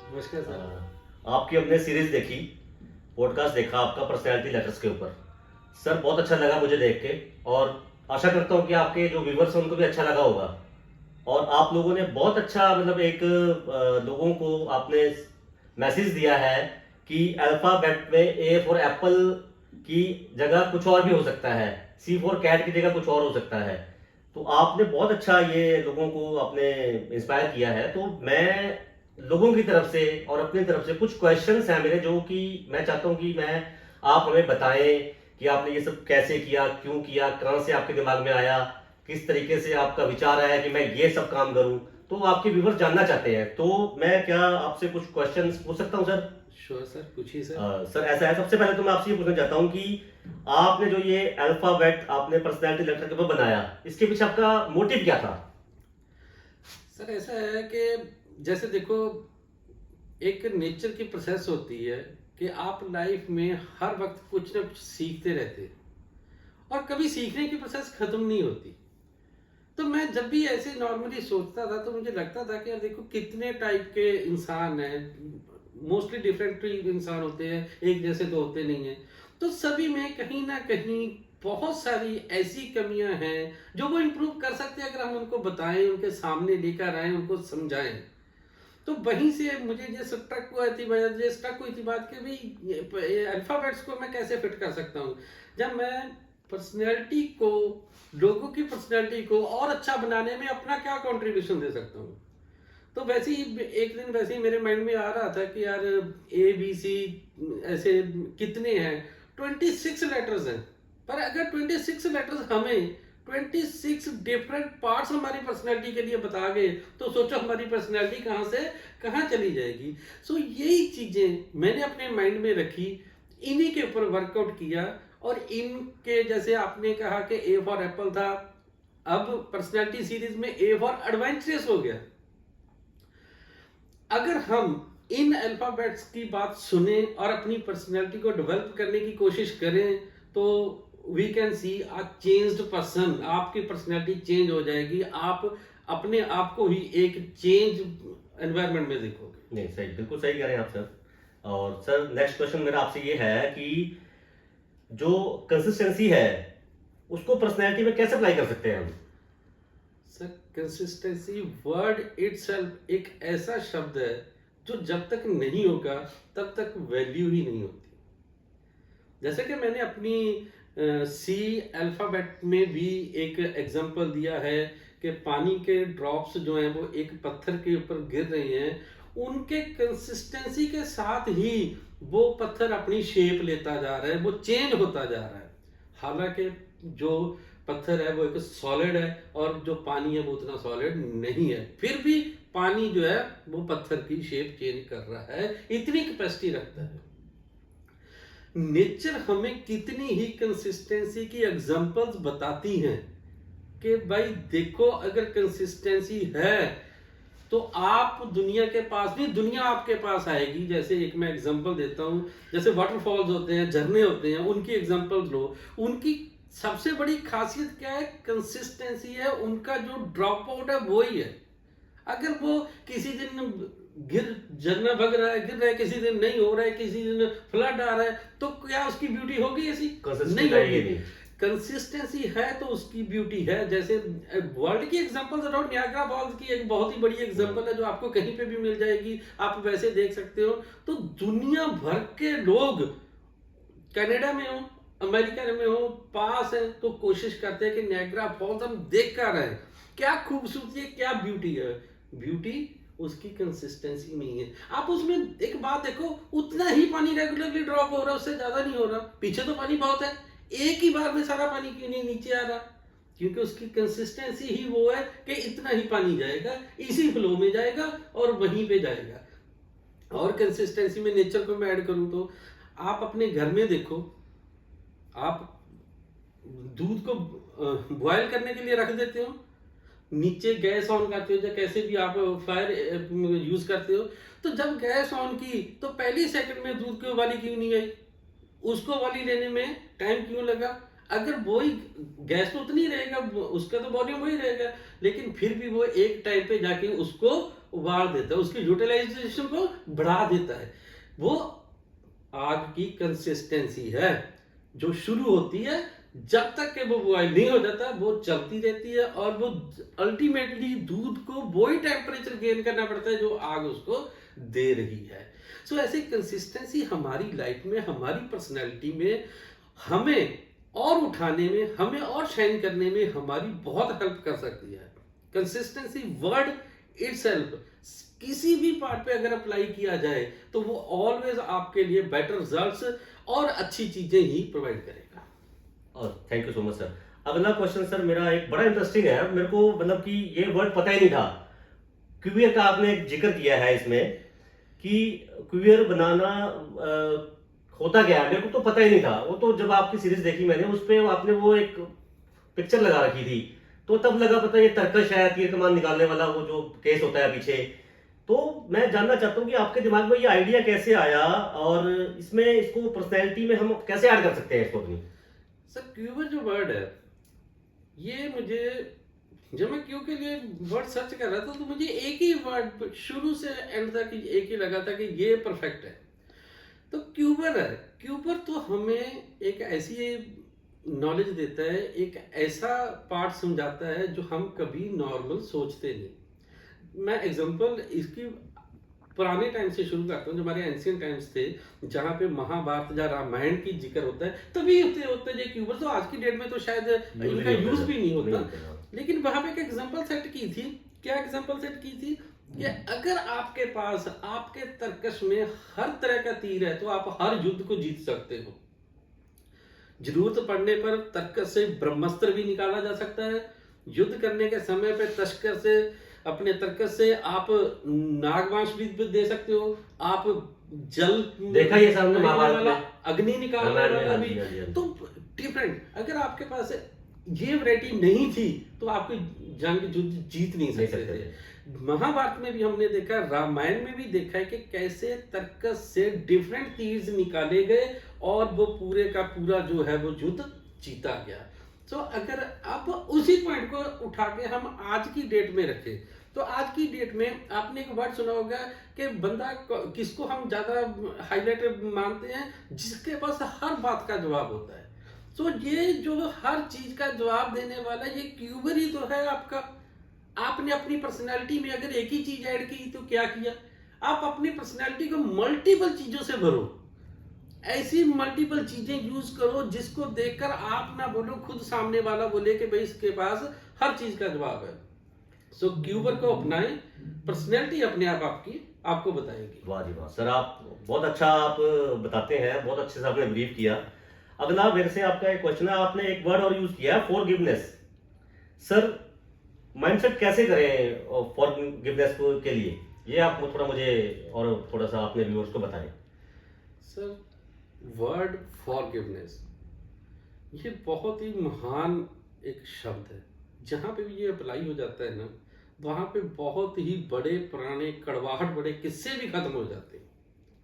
नमस्कार सर। आपकी हमने सीरीज देखी, पॉडकास्ट देखा आपका पर्सनैलिटी लेटर्स के ऊपर। सर बहुत अच्छा लगा मुझे देख के, और आशा करता हूँ कि आपके जो व्यूवर्स हैं उनको भी अच्छा लगा होगा। और आप लोगों ने बहुत अच्छा मतलब एक लोगों को आपने मैसेज दिया है कि अल्फाबेट में ए फॉर एप्पल की जगह कुछ और भी हो सकता है, सी फॉर कैट की जगह कुछ और हो सकता है। तो आपने बहुत अच्छा ये लोगों को आपने इंस्पायर किया है। तो मैं लोगों की तरफ से और अपनी तरफ से कुछ क्वेश्चंस हैं मेरे, जो कि मैं चाहता हूँ कि मैं आप हमें बताएं कि आपने ये सब कैसे किया, क्यों किया, कहाँ से आपके दिमाग में आया, किस तरीके से आपका विचार आया कि मैं ये सब काम करूं। तो आपके व्यूवर्स जानना चाहते हैं, तो मैं क्या आपसे कुछ क्वेश्चंस पूछ सकता हूं सर? श्योर सर, पूछिए सर। सर ऐसा है, सबसे पहले तो मैं आपसे ये पूछना चाहता हूँ कि आपने जो ये अल्फाबेट आपने पर्सनैलिटी लेटर के ऊपर बनाया, इसके पीछे आपका मोटिव क्या था? सर ऐसा है कि जैसे देखो, एक नेचर की प्रोसेस होती है कि आप लाइफ में हर वक्त कुछ ना कुछ सीखते रहते हैं और कभी सीखने की प्रोसेस खत्म नहीं होती। तो मैं जब भी ऐसे नॉर्मली सोचता था तो मुझे लगता था कि यार देखो कितने टाइप के इंसान हैं, मोस्टली डिफरेंट इंसान होते हैं, एक जैसे तो होते नहीं हैं। तो सभी में कहीं ना कहीं बहुत सारी ऐसी कमियां हैं जो वो इम्प्रूव कर सकते हैं अगर हम उनको बताएं, उनके सामने लेकर आए, उनको समझाएं। तो वहीं से मुझे ये स्टक हुई थी बात कि भाई अल्फाबेट्स को मैं कैसे फिट कर सकता हूँ। जब मैं पर्सनैलिटी को, लोगों की पर्सनैलिटी को और अच्छा बनाने में अपना क्या कंट्रीब्यूशन दे सकता हूँ। तो वैसे ही एक दिन वैसे ही मेरे माइंड में आ रहा था कि यार ABC ऐसे कितने हैं, 26 लेटर्स हैं। पर अगर 26 लेटर्स हमें 26 डिफरेंट पार्ट्स हमारी पर्सनैलिटी के लिए बता गए तो सोचो हमारी पर्सनैलिटी कहाँ से कहाँ चली जाएगी। सो यही चीज़ें मैंने अपने माइंड में रखी, इन्हीं के ऊपर वर्कआउट किया। और इनके जैसे आपने कहा कि ए फॉर एप्पल था, अब पर्सनैलिटी सीरीज में ए फॉर एडवेंचरस हो गया। अगर हम इन अल्फाबेट्स की बात सुने और अपनी पर्सनैलिटी को डेवलप करने की कोशिश करें तो we can see a changed person. आपकी पर्सनैलिटी चेंज हो जाएगी, आप अपने आप को ही एक चेंज एनवायरनमेंट में देखोगे। नहीं, सही, बिल्कुल सही कह रहे हैं आप सर। और सर नेक्स्ट क्वेश्चन मेरा आपसे ये है कि जो कंसिस्टेंसी है उसको पर्सनैलिटी में कैसे अप्लाई कर सकते हैं हम? सर कंसिस्टेंसी वर्ड इटसेल्फ एक ऐसा शब्द है जो जब तक नहीं होगा तब तक वैल्यू ही नहीं होती। जैसे कि मैंने अपनी सी अल्फाबेट में भी एक एग्जांपल दिया है कि पानी के ड्रॉप्स जो हैं वो एक पत्थर के ऊपर गिर रहे हैं, उनके कंसिस्टेंसी के साथ ही वो पत्थर अपनी शेप लेता जा रहा है, वो चेंज होता जा रहा है। हालांकि जो पत्थर है वो एक सॉलिड है और जो पानी है वो उतना सॉलिड नहीं है, फिर भी पानी जो है वो पत्थर की शेप चेंज कर रहा है, इतनी कैपेसिटी रखता है। नेचर हमें कितनी ही कंसिस्टेंसी की एग्जांपल्स बताती हैं कि भाई देखो अगर कंसिस्टेंसी है तो आप दुनिया के पास नहीं, दुनिया आपके पास आएगी। जैसे एक मैं एग्जांपल देता हूं, जैसे वाटरफॉल्स होते हैं, झरने होते हैं, उनकी एग्जांपल लो। उनकी सबसे बड़ी खासियत क्या है? कंसिस्टेंसी है, उनका जो ड्रॉप आउट है वो ही है। अगर वो किसी दिन गिर झरना भग रहा है, गिर रहा है, किसी दिन नहीं हो रहा है, किसी दिन फ्लड आ रहा है, तो क्या उसकी ब्यूटी होगी? ऐसी नहीं कंसिस्टेंट होगी। रहेगी नहीं। कंसिस्टेंसी है तो उसकी ब्यूटी है। जैसे वर्ल्ड की एग्जांपल्स अराउंड नियाग्रा फॉल्स की एक बहुत ही बड़ी एग्जांपल है जो आपको कहीं पे भी मिल जाएगी, आप वैसे देख सकते हो। तो दुनिया भर के लोग कनाडा में हो, अमेरिका में हो, पास है तो कोशिश करते हैं कि नियाग्रा फॉल्स हम देख कर रहे हैं। क्या खूबसूरती है, क्या ब्यूटी है। ब्यूटी उसकी कंसिस्टेंसी में ही है। आप उसमें एक बात देखो, उतना ही पानी रेगुलरली ड्रॉप हो रहा है, उससे ज्यादा नहीं हो रहा। पीछे तो पानी बहुत है, एक ही बार में सारा पानी क्यों नहीं नीचे आ रहा? क्योंकि उसकी कंसिस्टेंसी ही वो है कि इतना ही पानी जाएगा, इसी फ्लो में जाएगा और वहीं पे जाएगा। और कंसिस्टेंसी में नेचर को मैं ऐड करूं तो आप अपने घर में देखो, आप दूध को बॉयल करने के लिए रख देते हो, नीचे गैस ऑन करते हो या कैसे भी आप फायर यूज करते हो, तो जब गैस ऑन की तो पहली सेकंड में दूध की उबाली क्यों नहीं आई? उसको उबाली लेने में टाइम क्यों लगा? अगर वही गैस तो उतनी रहेगा, उसका तो वॉल्यूम वही रहेगा, लेकिन फिर भी वो एक टाइम पे जाके उसको उबाल देता है, उसकी यूटिलाइजेशन को बढ़ा देता है। वो आग की कंसिस्टेंसी है जो शुरू होती है, जब तक कि वो बॉयल नहीं हो जाता वो चलती रहती है, और वो अल्टीमेटली दूध को वही टेम्परेचर गेन करना पड़ता है जो आग उसको दे रही है। सो ऐसी कंसिस्टेंसी हमारी लाइफ में, हमारी पर्सनैलिटी में, हमें और उठाने में, हमें और शाइन करने में हमारी बहुत हेल्प कर सकती है। कंसिस्टेंसी वर्ड इटसेल्फ किसी भी पार्ट पे अगर अप्लाई किया जाए तो वो ऑलवेज आपके लिए बेटर रिजल्ट्स और अच्छी चीजें ही प्रोवाइड करेगा। और thank you so much sir. अगला क्वेश्चन सर मेरा एक बड़ा इंटरेस्टिंग है, मेरे को मतलब कि ये वर्ड पता ही नहीं था। क्यूबियर का आपने एक जिक्र किया है इसमें कि क्यूबियर बनाना होता क्या है, मेरे को तो पता ही नहीं था। वो तो जब आपकी सीरीज देखी मैंने, उस पे आपने वो एक पिक्चर लगा रखी थी, तो तब लगा पता ये तर्कश है, तीर कमान निकालने वाला वो जो केस होता है पीछे। तो मैं जानना चाहता हूँ कि आपके दिमाग में ये आइडिया कैसे आया, और इसमें इसको पर्सनैलिटी में हम कैसे ऐड कर सकते हैं इसको अपनी। सर क्यूबर जो वर्ड है, ये मुझे जब मैं क्यू के लिए वर्ड सर्च कर रहा था तो मुझे एक ही वर्ड शुरू से एंड तक एक ही लगा था कि ये परफेक्ट है। तो क्यूबर है, क्यूबर तो हमें एक ऐसी नॉलेज देता है, एक ऐसा पार्ट समझाता है जो हम कभी नॉर्मल सोचते नहीं। मैं एग्जांपल इसकी पुराने टाइम से शुरू करता हूँ, जो हमारे एंशियंट टाइम्स थे, जहाँ पे महाभारत या रामायण की जिक्र होता है, तभी होते होते जो क्यूबर, तो आज की डेट में तो शायद इनका यूज भी नहीं होता। लेकिन वहां पे एक एग्जांपल सेट की थी। क्या एग्जांपल सेट की थी कि अगर आपके पास आपके तर्कश में हर तरह का तीर है तो आप हर युद्ध को जीत सकते हो। जरूरत पड़ने पर तर्कश से ब्रह्मास्त्र भी निकाला जा सकता है। युद्ध करने के समय पे तस्कर से, अपने तर्कश से आप नागवांश भी दे सकते हो। आप जल देखा ये सामने महाभारत में अग्नि निकालने वाला भी। तो डिफरेंट, अगर आपके पास ये वैरायटी नहीं थी तो आपको जंग युद्ध जीत नहीं सकते थे। महाभारत में भी हमने देखा, रामायण में भी देखा है कि कैसे तर्कस से डिफरेंट तीर निकाले गए और वो पूरे का पूरा जो है वो युद्ध जीता गया। तो अगर अब उसी पॉइंट को उठा के हम आज की डेट में रखें, तो आज की डेट में आपने एक वर्ड सुना होगा कि बंदा किसको हम ज्यादा हाईलाइट मानते हैं, जिसके पास हर बात का जवाब होता है। तो ये जो हर चीज का जवाब देने वाला ये क्यूबर ही तो है आपका। आपने अपनी पर्सनैलिटी में अगर एक ही चीज ऐड की तो क्या किया, आप अपनी पर्सनैलिटी को मल्टीपल चीजों से भरो। ऐसी मल्टीपल चीजें यूज करो जिसको देखकर आप ना बोलो, खुद सामने वाला बोले कि भाई इसके पास हर चीज का जवाब है। सो क्यूबर को अपनाएं, पर्सनैलिटी अपने आप आपकी आपको बताएगी। वाह जी वाह सर, आप बहुत अच्छा आप बताते हैं, बहुत अच्छे से आपने ब्रीफ किया। अगला मेरे से आपका एक क्वेश्चन है, आपने एक वर्ड और यूज किया है फॉरगिवनेस। सर माइंडसेट कैसे करें फॉरगिवनेस के लिए, ये आप थोड़ा मुझे और थोड़ा सा अपने व्यूअर्स को बताएं। सर वर्ड फॉरगिवनेस ये बहुत ही महान एक शब्द है। जहाँ पे भी ये अप्लाई हो जाता है ना, वहाँ पे बहुत ही बड़े पुराने कड़वाहट बड़े किस्से भी खत्म हो जाते हैं।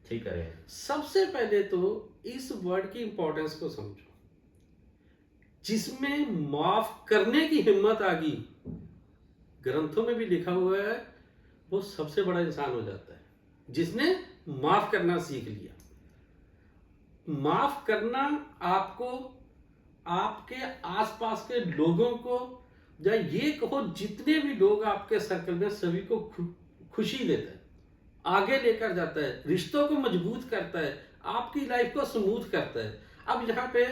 ठीक है। सबसे पहले तो इस वर्ड की इंपॉर्टेंस को समझो। जिसमें माफ करने की हिम्मत आ गई, ग्रंथों में भी लिखा हुआ है, वो सबसे बड़ा इंसान हो जाता है जिसने माफ करना सीख लिया। माफ करना आपको, आपके आसपास के लोगों को, या ये कहो जितने भी लोग आपके सर्कल में, सभी को खुशी देता है, आगे लेकर जाता है, रिश्तों को मजबूत करता है, आपकी लाइफ को स्मूथ करता है। अब यहाँ पे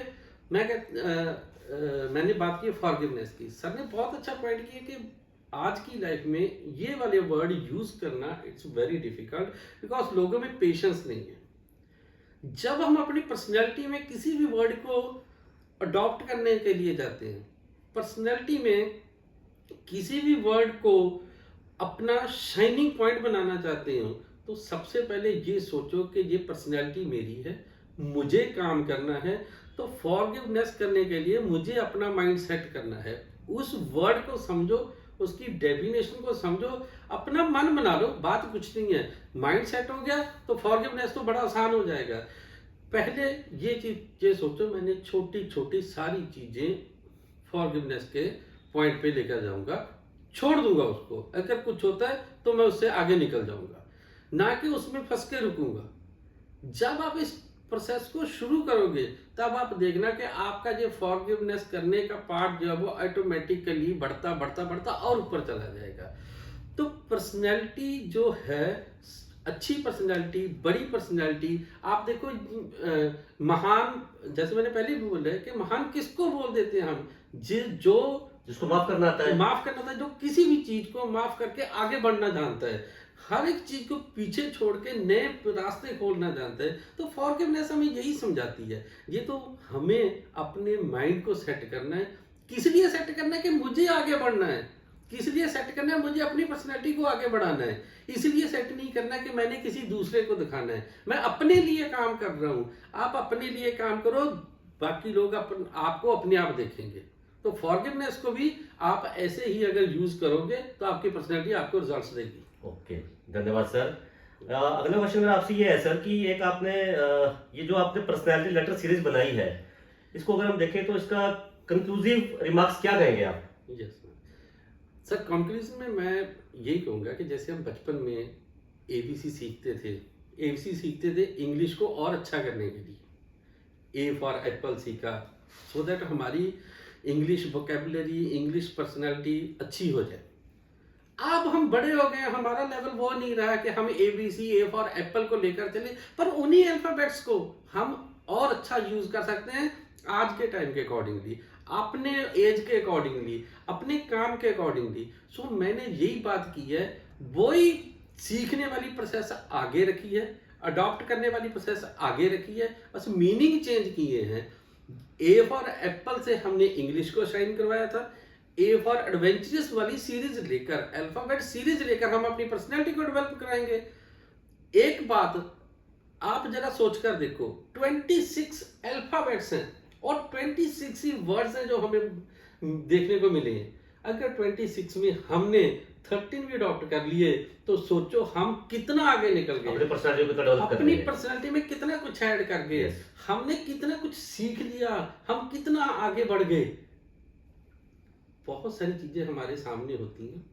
मैंने बात की फॉरगिवनेस की। सर ने बहुत अच्छा पॉइंट किया कि आज की लाइफ में ये वाले वर्ड यूज करना इट्स वेरी डिफिकल्ट, बिकॉज लोगों में पेशेंस नहीं है। जब हम अपनी पर्सनैलिटी में किसी भी वर्ड को अडॉप्ट करने के लिए जाते हैं, पर्सनैलिटी में किसी भी वर्ड को अपना शाइनिंग पॉइंट बनाना चाहते हो, तो सबसे पहले ये सोचो कि ये पर्सनैलिटी मेरी है, मुझे काम करना है। तो फॉरगिवनेस करने के लिए मुझे अपना माइंड सेट करना है। उस वर्ड को समझो, उसकी डेफिनेशन को समझो, अपना मन बना लो, बात कुछ नहीं है। माइंड सेट हो गया तो फॉरगिवनेस तो बड़ा आसान हो जाएगा। पहले ये चीज ये सोचो, मैंने छोटी छोटी सारी चीजें फॉरगिवनेस के पॉइंट पे लेकर जाऊंगा। छोड़ दूंगा उसको, अगर कुछ होता है तो मैं उससे आगे निकल जाऊंगा, ना कि उसमें फंस के रुकूंगा। जब आप इस प्रोसेस को शुरू करोगे तब आप देखना कि आपका जो फॉरगिवनेस करने का पार्ट जो है वो ऑटोमेटिकली बढ़ता बढ़ता बढ़ता और ऊपर चला जाएगा। तो पर्सनैलिटी जो है, अच्छी पर्सनैलिटी, बड़ी पर्सनैलिटी, आप देखो महान, जैसे मैंने पहले भी बोला है कि महान किसको बोल देते हैं हम, जो जिसको माफ करना आता है, माफ करना था, जो किसी भी चीज को माफ करके आगे बढ़ना जानता है, हर एक चीज को पीछे छोड़ के नए रास्ते खोलना जानता है। तो फॉरगिवनेस हमें यही समझाती है। ये तो हमें अपने माइंड को सेट करना है। किस लिए सेट करना है कि मुझे आगे बढ़ना है, किस लिए सेट करना है, मुझे अपनी पर्सनैलिटी को आगे बढ़ाना है। इसलिए सेट नहीं करना कि मैंने किसी दूसरे को दिखाना है, मैं अपने लिए काम कर रहा हूं। आप अपने लिए काम करो, बाकी लोग आपको अपने आप देखेंगे। तो फॉरगिवनेस को भी आप ऐसे ही अगर यूज करोगे तो आपकी पर्सनैलिटी आपको रिजल्ट्स देगी। ओके, धन्यवाद सर। अगला क्वेश्चन मेरा आपसे ये है सर कि एक आपने ये जो आपने पर्सनैलिटी लेटर सीरीज बनाई है, इसको अगर हम देखें तो इसका कंक्लूसिव रिमार्क्स क्या कहेंगे आप? यस सर, कंक्लूजन में मैं यही कहूँगा कि जैसे हम बचपन में एबीसी सीखते थे, एबीसी सीखते थे इंग्लिश को और अच्छा करने के लिए, ए फॉर एप्पल सीखा, सो दैट हमारी इंग्लिश वोकेबलरी, इंग्लिश पर्सनैलिटी अच्छी हो जाए। अब हम बड़े हो गए, हमारा लेवल वो नहीं रहा कि हम एबीसी, ए फॉर एप्पल को लेकर चले, पर उन्हीं अल्फाबेट्स को हम और अच्छा यूज कर सकते हैं आज के टाइम के अकॉर्डिंगली, अपने एज के अकॉर्डिंगली, अपने काम के अकॉर्डिंगली। सो मैंने यही बात की है, वही सीखने वाली प्रोसेस आगे रखी है, अडॉप्ट करने वाली प्रोसेस आगे रखी है, बस मीनिंग चेंज किए हैं। ए फॉर एप्पल से हमने इंग्लिश को शाइन करवाया था, ए फॉर एडवेंचरस वाली सीरीज लेकर, अल्फाबेट सीरीज लेकर हम अपनी पर्सनैलिटी को डेवलप कराएंगे। एक बात आप जरा सोचकर देखो, 26 अल्फाबेट्स हैं और 26 ही वर्ड्स हैं जो हमें देखने को मिले हैं। अगर 26 में हमने 13 भी अडॉप्ट कर लिए तो सोचो हम कितना आगे निकल गए, अपनी पर्सनैलिटी को डेवलप अपनी पर्सनैलिटी में कितना कुछ ऐड कर गए, हमने कितना कुछ सीख लिया, हम कितना आगे बढ़ गए। बहुत सारी चीजें हमारे सामने होती हैं,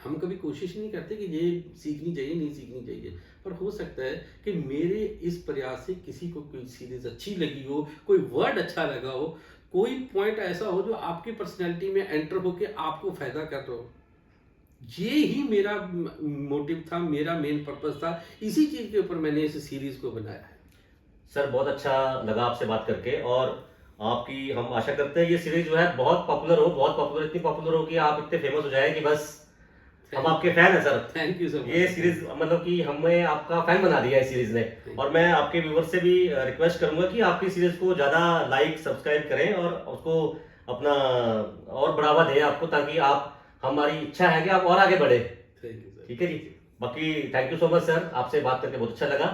हम कभी कोशिश नहीं करते कि ये सीखनी चाहिए, नहीं सीखनी चाहिए, पर हो सकता है कि मेरे इस प्रयास से किसी को कोई सीरीज अच्छी लगी हो, कोई वर्ड अच्छा लगा हो, कोई पॉइंट ऐसा हो जो आपकी पर्सनैलिटी में एंटर होके आपको फायदा कर रहा हो। ये ही मेरा मोटिव था, मेरा मेन पर्पस था, इसी चीज के ऊपर मैंने इस सीरीज को बनाया है। सर बहुत अच्छा लगा आपसे बात करके, और आपकी हम आशा करते हैं ये सीरीज जो है बहुत पॉपुलर हो, बहुत पॉपुलर, इतनी पॉपुलर हो कि आप इतने फेमस हो जाए कि बस हम आपके फैन हैं sir. Thank you so much. ये सीरीज मतलब कि हमें आपका फैन बना दिया है इस सीरीज ने, और मैं आपके व्यूअर्स से भी रिक्वेस्ट करूंगा कि आपकी सीरीज को ज्यादा लाइक, सब्सक्राइब करें और उसको अपना और बढ़ावा दें आपको, ताकि आप, हमारी इच्छा है कि आप और आगे बढ़े। Thank you sir. ठीक है जी, बाकी thank you so much sir, आपसे बात करके बहुत अच्छा लगा।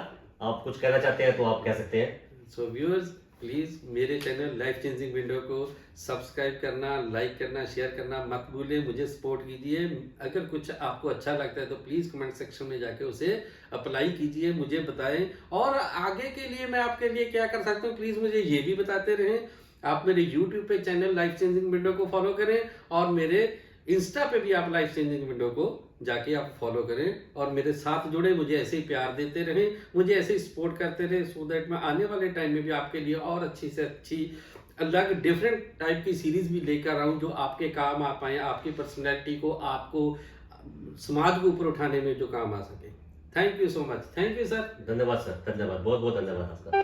आप कुछ कहना चाहते हैं तो आप कह सकते हैं। सो व्यूअर्स, प्लीज मेरे चैनल लाइफ चेंजिंग विंडो को सब्सक्राइब करना, लाइक करना, शेयर करना मत भूलें, मुझे सपोर्ट कीजिए। अगर कुछ आपको अच्छा लगता है तो प्लीज कमेंट सेक्शन में जाके उसे अप्लाई कीजिए, मुझे बताएं, और आगे के लिए मैं आपके लिए क्या कर सकता हूँ प्लीज मुझे ये भी बताते रहें। आप मेरे यूट्यूब पे चैनल लाइफ चेंजिंग विंडो को फॉलो करें, और मेरे इंस्टा पे भी आप लाइफ चेंजिंग विंडो को जाके आप फॉलो करें, और मेरे साथ जुड़े, मुझे ऐसे ही प्यार देते रहें, मुझे ऐसे ही सपोर्ट करते रहें, सो दैट मैं आने वाले टाइम में भी आपके लिए और अच्छी से अच्छी अलग डिफरेंट टाइप की सीरीज भी लेकर आऊं जो आपके काम आ पाए, आपकी पर्सनैलिटी को, आपको समाज को ऊपर उठाने में जो काम आ सके। Thank you so much. Thank you sir. धन्यवाद सर, धन्यवाद, बहुत बहुत धन्यवाद आपका।